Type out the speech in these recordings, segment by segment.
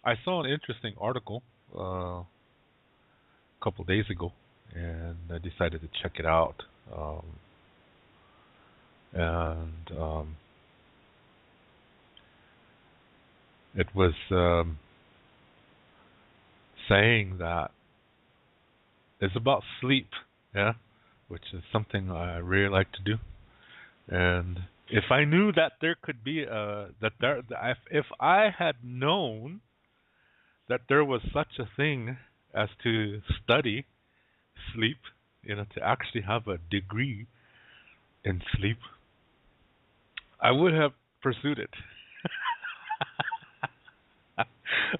I saw an interesting article a couple days ago, and I decided to check it out. Um, and it was saying that it's about sleep, yeah, which is something I really like to do. And if I knew that there could be if I had known that there was such a thing as to study sleep, to actually have a degree in sleep, I would have pursued it.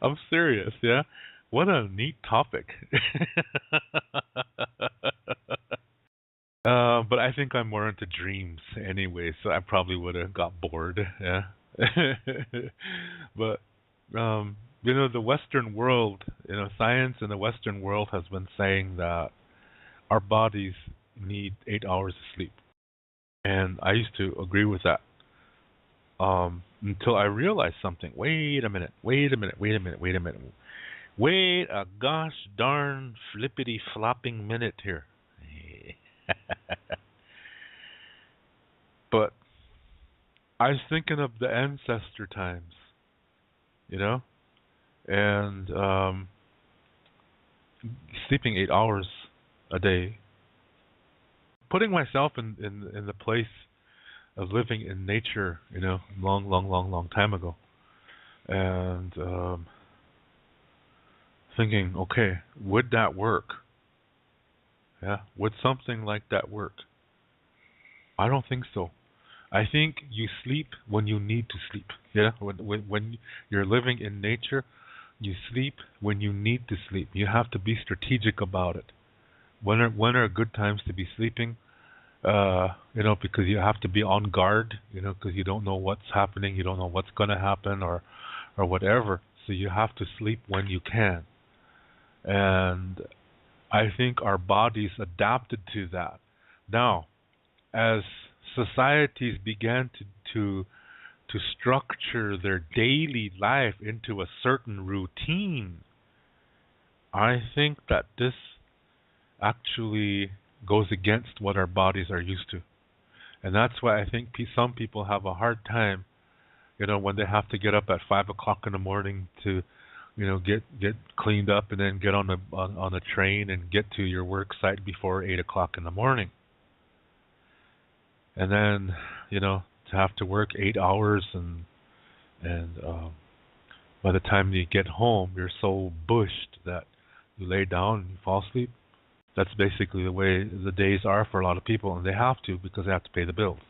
I'm serious, yeah. What a neat topic. But I think I'm more into dreams anyway, so I probably would have got bored, yeah. But the Western world, science in the Western world has been saying that our bodies need 8 hours of sleep, and I used to agree with that. Until I realized something. Wait a minute. Wait a minute. Wait a minute. Wait a minute. Wait a gosh darn flippity flopping minute here. But I was thinking of the ancestor times, you know, and sleeping 8 hours a day, putting myself in the place of living in nature, long, long, long, long time ago, and thinking, okay, would that work? Yeah, would something like that work? I don't think so. I think you sleep when you need to sleep. Yeah, when you're living in nature, you sleep when you need to sleep. You have to be strategic about it. When are good times to be sleeping? Because you have to be on guard. Because you don't know what's happening, you don't know what's going to happen, or whatever. So you have to sleep when you can. And I think our bodies adapted to that. Now, as societies began to structure their daily life into a certain routine, I think that this actually goes against what our bodies are used to. And that's why I think some people have a hard time, when they have to get up at 5 o'clock in the morning to, get cleaned up and then get on a train and get to your work site before 8 o'clock in the morning. And then, to have to work 8 hours, and by the time you get home, you're so bushed that you lay down and you fall asleep. That's basically the way the days are for a lot of people, and they have to because they have to pay the bills.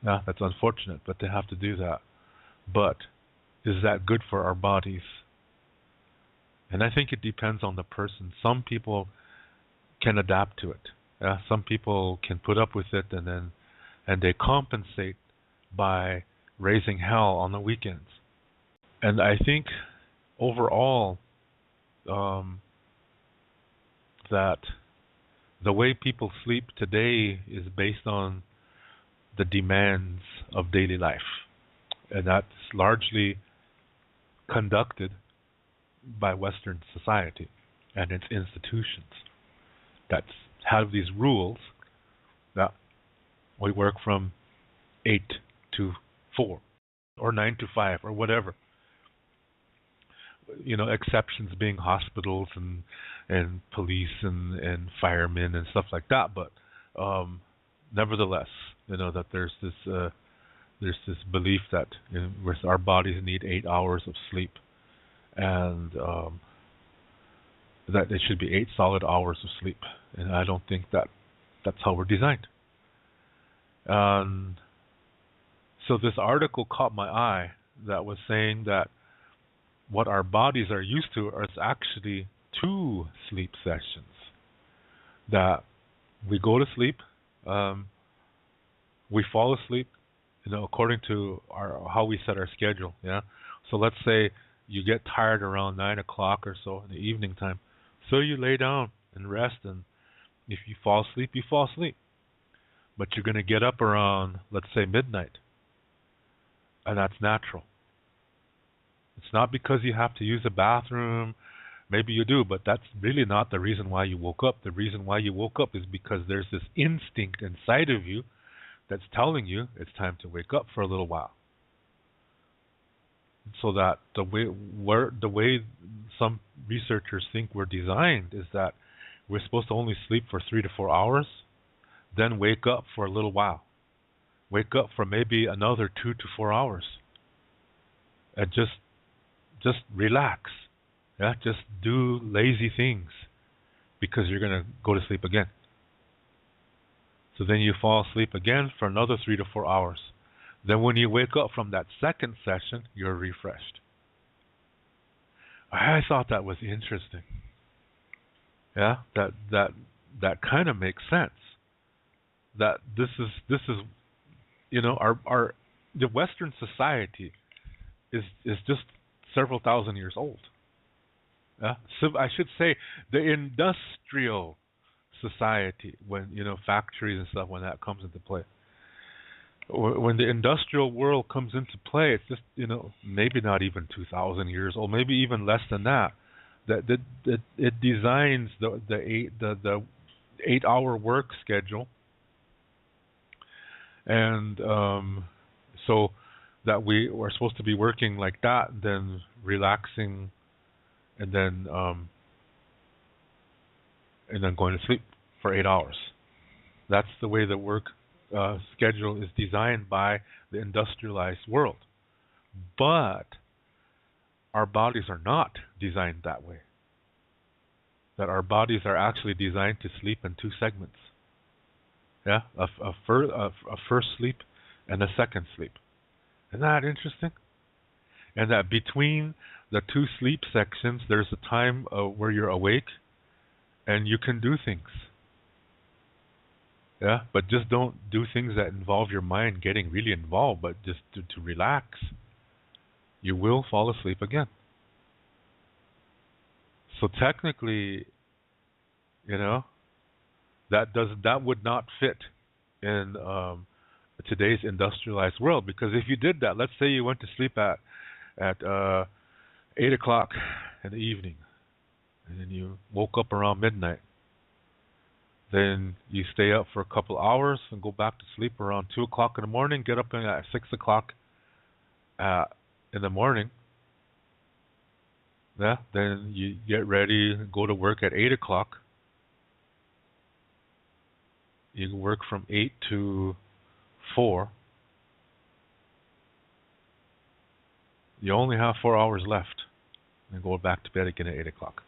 Yeah, that's unfortunate, but they have to do that. But is that good for our bodies? And I think it depends on the person. Some people can adapt to it. Yeah, some people can put up with it, and they compensate by raising hell on the weekends. And I think overall, that the way people sleep today is based on the demands of daily life. And that's largely conducted by Western society and its institutions that have these rules that we work from 8 to 4 or 9 to 5 or whatever. Exceptions being hospitals and police and firemen and stuff like that. But nevertheless, that there's this belief that our bodies need 8 hours of sleep, and that it should be 8 solid hours of sleep. And I don't think that's how we're designed. So this article caught my eye that was saying that what our bodies are used to is actually 2 sleep sessions. That we go to sleep, we fall asleep, according to how we set our schedule. Yeah. So let's say you get tired around 9 o'clock or so in the evening time, so you lay down and rest, and if you fall asleep, you fall asleep. But you're going to get up around, let's say, midnight, and that's natural. It's not because you have to use a bathroom. Maybe you do, but that's really not the reason why you woke up. The reason why you woke up is because there's this instinct inside of you that's telling you it's time to wake up for a little while. So that the way some researchers think we're designed is that we're supposed to only sleep for 3 to 4 hours, then wake up for a little while. Wake up for maybe another 2 to 4 hours. And just relax. Yeah, just do lazy things because you're going to go to sleep again. So then you fall asleep again for another 3 to 4 hours. Then when you wake up from that second session, you're refreshed. I thought that was interesting. Yeah, that kind of makes sense. That this is our the Western society is just several thousand years old. So I should say the industrial society, when factories and stuff, when that comes into play. When the industrial world comes into play, it's just maybe not even 2,000 years old, maybe even less than that. That it designs the 8-hour work schedule, and so that we are supposed to be working like that, then relaxing, and then going to sleep for 8 hours. That's the way the work schedule is designed by the industrialized world. But our bodies are not designed that way. That our bodies are actually designed to sleep in 2 segments. Yeah, a first sleep and a second sleep. Isn't that interesting? And that between the 2 sleep sections, there's a time where you're awake and you can do things. Yeah, but just don't do things that involve your mind getting really involved, but just to relax. You will fall asleep again. So technically, that would not fit in today's industrialized world, because if you did that, let's say you went to sleep at 8 o'clock in the evening, and then you woke up around midnight. Then you stay up for a couple hours and go back to sleep around 2 o'clock in the morning, get up at 6 o'clock in the morning. Yeah, then you get ready and go to work at 8 o'clock. You work from 8 to 4. You only have 4 hours left, and go back to bed again at 8 o'clock.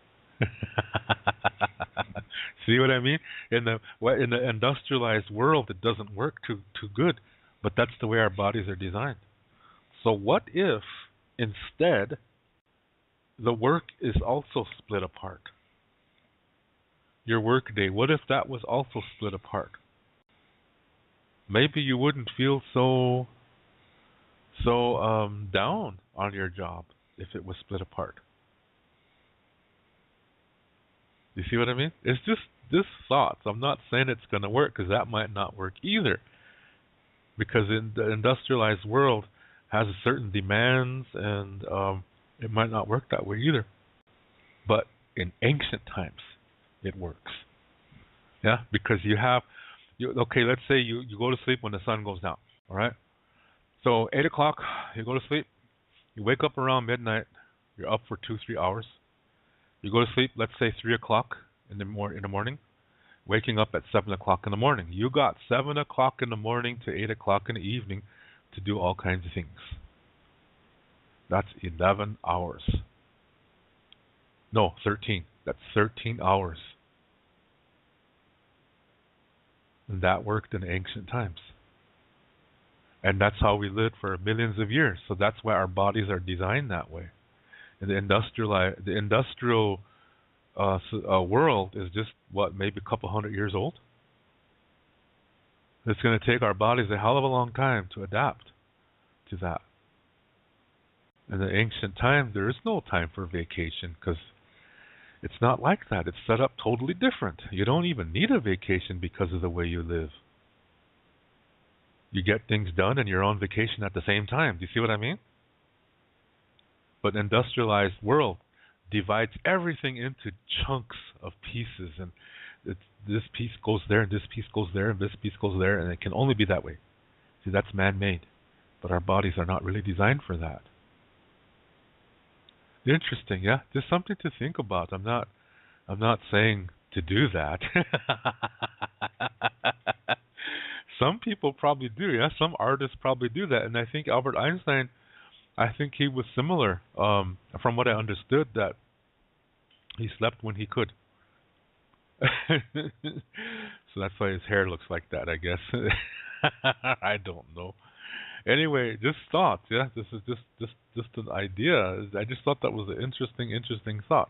See what I mean? In the industrialized world, it doesn't work too good, but that's the way our bodies are designed. So what if instead the work is also split apart? Your work day, what if that was also split apart? Maybe you wouldn't feel so down on your job if it was split apart. You see what I mean? It's just thoughts. I'm not saying it's going to work, because that might not work either. Because in the industrialized world has certain demands, and it might not work that way either. But in ancient times, it works. Yeah, because let's say you go to sleep when the sun goes down. All right. So 8 o'clock, you go to sleep. You wake up around midnight. You're up for 2-3 hours. You go to sleep, let's say 3 o'clock in the morning, waking up at 7 o'clock in the morning. You got 7 o'clock in the morning to 8 o'clock in the evening to do all kinds of things. That's 11 hours. No, 13. That's 13 hours. And that worked in ancient times. And that's how we lived for millions of years. So that's why our bodies are designed that way. And the industrial world is just, maybe a couple hundred years old? It's going to take our bodies a hell of a long time to adapt to that. In the ancient time, there is no time for vacation, because it's not like that. It's set up totally different. You don't even need a vacation because of the way you live. You get things done and you're on vacation at the same time. Do you see what I mean? But industrialized world divides everything into chunks of pieces, and it's, this piece goes there, and this piece goes there, and this piece goes there, and it can only be that way. See, that's man-made, but our bodies are not really designed for that. Interesting, yeah. Just something to think about. I'm not saying to do that. Some people probably do, yeah. Some artists probably do that, and I think Albert Einstein, I think he was similar. From what I understood, that he slept when he could. So that's why his hair looks like that, I guess. I don't know. Anyway, just thoughts. Yeah, this is just an idea. I just thought that was an interesting thought.